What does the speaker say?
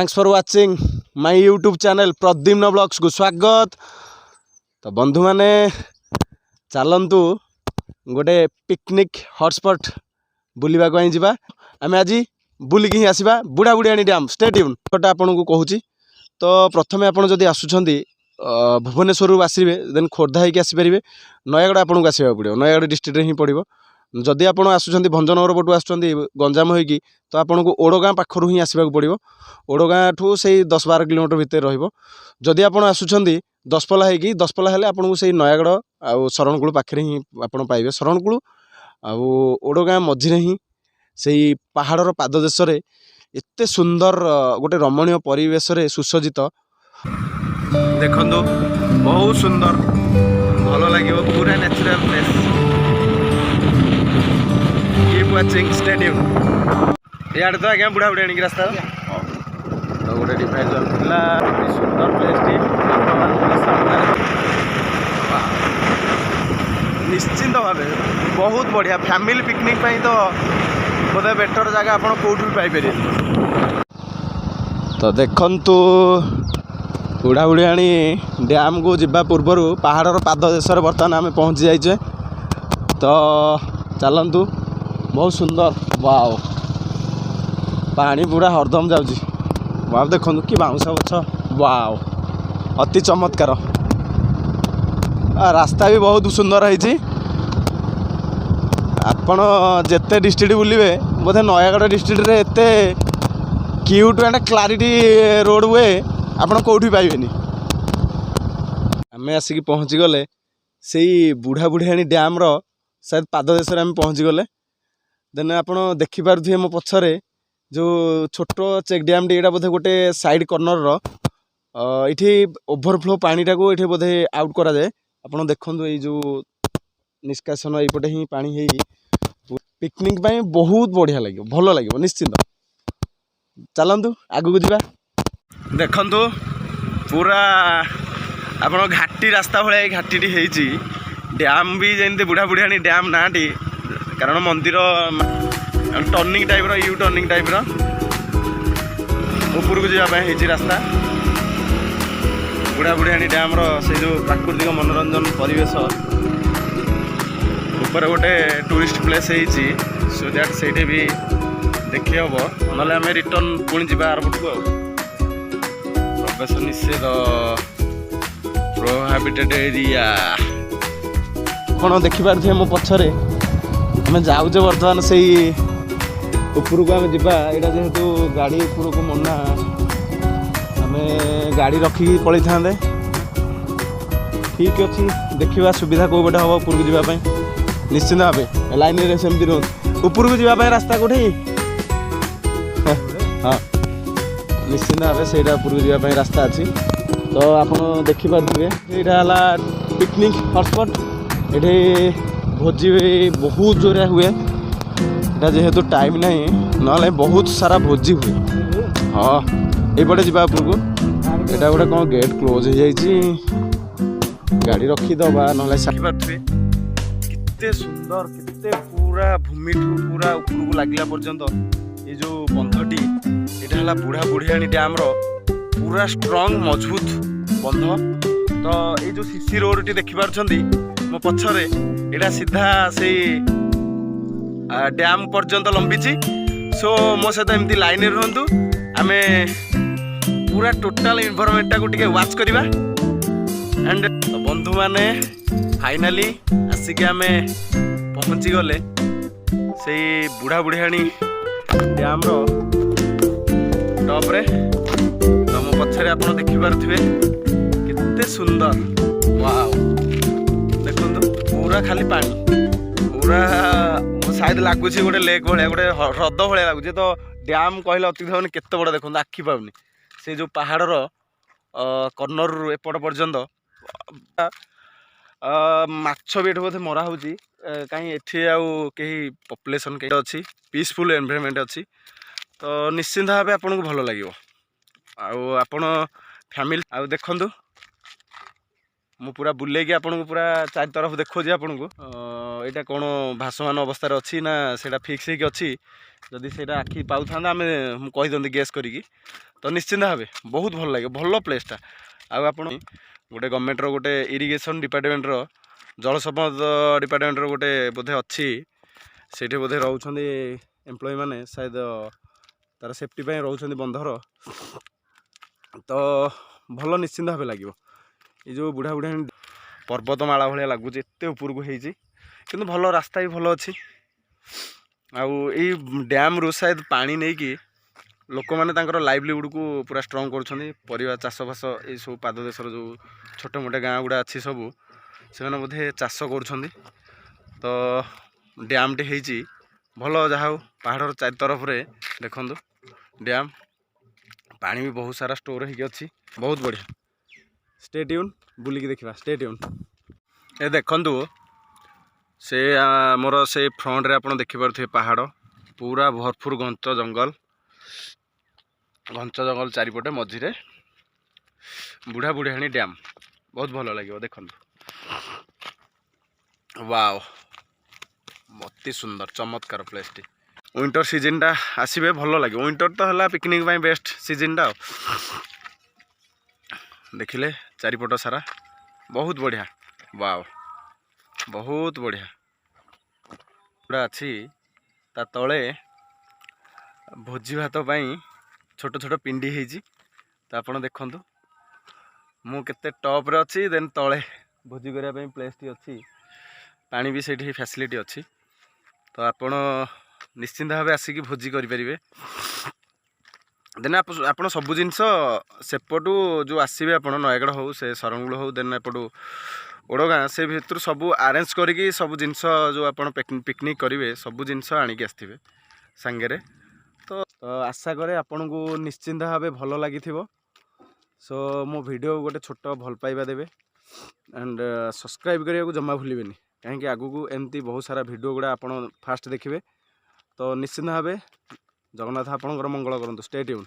Thanks for watching my YouTube channel Pradyumna blogs को स्वागत। तो बंधु माने चलतु गोटे पिकनिक हॉटस्पॉट बुलवा जा आम आज बुलिक ही आसवा बुढ़ाबुढ़ियानी डैम स्टे ट्यून गोटे आपन को कहूँ। तो प्रथमे आपड़ जदि आसुँच भुवनेश्वर आसवे देन खोर्धा होगी आसीपारे नयागढ़ आपको आसवा पड़ो नयागढ़ डिस्ट्रिक्ट ही पड़ो। जदि आप आसुँच भंजनगर पटू आस गंजाम होगी तो आपको ओडगाँ पाखर ही आसवाक पड़ो। ओडगाँ ठू से 10-12 किलोमीटर भितर रही आप आसुँच दशपल्ला होगी दशपल्ला हेल्ले आपको से नयागढ़ आउ शरणकूल पाखे ही आप पाइबे। शरणकूल आउ ओडगाँ मझिरे ही से पहाड़र पाददेश एते सुंदर गोटे रमणीय परिवेश सुसज्जित देखो बहुत सुंदर भल लगे पूरा natural place. Keep watching stay tune. यार तो आज्ञा बुढ़ाबुढ़ियानी रास्ता तो गोटे डिवाइडर था सुंदर प्लेस निश्चिंत भाव बहुत बढ़िया फैमिली पिकनिक तो बोधे बेटर जगह आप कौट भी पाइपर। तो देखु बुढ़ाबुढ़ियानी डैम को जावा पूर्वर पहाड़र पाददेश बर्तमान आम पहुँची जाइए। तो चलतु बहुत सुंदर वाव पानी पूरा हरदम जाऊँगी वाव देखु कि बाउंश गछ वाव अति चमत्कार। रास्ता भी बहुत सुंदर है। आपण जिते डिस्ट्रिक्ट बुलिबे बोधे नयागढ़ डिस्ट्रिक्ट रे एते क्यूट एंड क्लारिटी रोड वे आपड़ कौटी पाइबेनी। आम आसिक पहुँची गले से बुढ़ाबुढ़ियानी डैम रो शायद पाददेश आम पहुँची गले। देन आप देखिपे मो पछरे जो छोट चेक डैम टी बोधे गोटे साइड कर्नर ये ओभरफ्लो पानीटा को ये बोधे आउट करा जाए। आप देखु ये जो निष्कासन यपटे ही पानी है पिकनिक बहुत बढ़िया लगे भल लगे निश्चिंत। चलतु आगू जा देखु पूरा आप घाटी रास्ता भाई घाटी डैम भी जमी बुढ़ाबुढ़ियानी डैम ना टी कारण मंदिर turning type you turning type ऊपर को जावाई रास्ता बुढ़ाबुढ़ियानी डैम से जो प्राकृतिक मनोरंजन परिवेश ऊपर गोटे टूरिस्ट प्लेस सो दैट से भी देखी हम ना आम रिटर्न पुणी जा आरपटू प्रवेश निषेध प्रोहिबिटेड एरिया कौन देखिपे मो पछरे आम जाऊे बर्तमान से ऊपर को आम जा यहाँ जेहेतु गाड़ी ऊपर को मना आम गाड़ी रखिकी पलि था ठीक अच्छी देखा सुविधा कौ पटे हम ऊपर को जावाई निश्चिंत भाव लाइन रे सेमती रोज ऊपर को जावाई रास्ता कौटी हाँ निश्चिंत भाव से ऊपर को जावाई रास्ता अच्छी। तो आप देखिपे यहाँ पिकनिक हॉटस्पॉट ये भोजी बहुत जोरिया हुए जेहेतु टाइम नहीं ना बहुत सारा भोजी हुए। हाँ यपटे जा ऊपर को यहाँ गोटे कौन गेट क्लोज हो जाए गाड़ी रखीदबा ना केते सुंदर केते पूरा भूमि पूरा ऊपर को लगला पर्यंत ये जो बंधटी यहाँ बुढ़ाबुढ़ियानी डैम पूरा स्ट्रंग मजबूत बंध। तो ये जो सीसी रोड टी देखिपे मो पछरे यहाँ सीधा से डैम पर्यंत लंबी। सो मो सहित एमती लाइन रुहतु आम पूरा टोटाल इनवायरमेंट को टिके वाच करवा। एंड बंधु माने फाइनाली आसिक आम पहुँची गले से बुढ़ाबुढ़ियानी डैम टॉप रे। तो मो पछरे आप देखिपे केते सुंदर वाव देखो पूरा खाली पानी पूरा शायद लगुच गोटे लेक भाया गोटे ह्रद भाया लगुच। तो डैम कहले अतिथि मैंने केते बड़ा देखो आखि पाऊनी से जो पहाड़र कर्नर एपट पर्यंत माछ भी बोधे मरा हो कहीं कहीं पॉपुलेशन कहीं अच्छी पीसफुल एनवायरनमेंट अच्छी। तो निश्चिंत भाव आपन को भल लगे आपण फैमिली आ देखु मु पूरा बुलेकी आपको पूरा चार तरफ देखो आपको यहाँ कौन भासमान अवस्था अच्छी ना से फिक्स होगी अच्छी जदि से आखि पाऊ था आम कहीदे गैस करी तो निश्चिंत भाव बहुत भल लगे भल प्लेसटा आप गोटे गवर्नमेंटर गोटे इरिगेशन डिपार्टमेंटर जल संपद डिपार्टमेंटर गोटे बोधे अच्छी से बोधे रोच एम्प्लॉय मैंने शायद तार सेफ्टी रोच बंधर तो भल निश्चिंत भाव लगे ये जो बुढ़ाबुढ़ियानी पर्वतमाला भाया लगुच एत उपरको किंतु भल रास्ता भी भल अच्छी आई डैम रु शायद पानी नहीं कि लोक मैंने लाइवलीहुड को पूरा स्ट्रंग कर चाषबास ये सब पाद देशर जो छोटे मोटे गाँ गुड़ा अच्छी सब से बोधे चाष कर तो डैम टे होती भल जहा पहाड़ चार तरफ रे देखु डैम पानी भी बहुत सारा स्टोर होगी अच्छी बहुत बढ़िया स्टे ट्यून बुलिकी देखा स्टे ट्यून ए देखु से मोर से फ्रंट रे आपन देखि पारुथे पहाड़ पूरा भरपूर घंच जंगल चारिपटे मझिरे बुढ़ाबुढ़ियानी डैम बहुत भल लगे देखु वाओ अति सुंदर चमत्कार प्लेस टी विंटर सीजन टा आसबे भल लगे विंटर तो है पिकनिक बेस्ट सीजन टा देखिले चारिपट सारा बहुत बढ़िया वाओ बहुत बढ़िया पूरा अच्छी ता तले भोजी भात पाई छोट छोट पिंडी होती तो आपड़ देखु मु केते टॉप रे अच्छी देन तले भोजी करने प्लेस टी अच्छी पानी भी से फैसिलिटी अच्छी तो आपण निश्चिंत भाव आसिक भोजी करें देन आप सब जिनस सेपटू जो आसबे आप नयागढ़ हो से सरंगुल हो देन एपटू ओडगाँ से भितर सब आरेंज करी सब जिनस जो आप पिकनिक करेंगे सब जिनस आणिक आसवे सांगे तो आशा करे आपन को निश्चिंत भाव भल लगी सो मो वीडियो गोटे छोट भल पाइबा देवे एंड सब्सक्राइब करने को जमा भूलें कहीं आगू एमती बहुत सारा वीडियो गुड़ा आप फास्ट देखिए तो निश्चिंत भाव जगन्नाथ आपणकर मंगल करूँ स्टे ट्यून।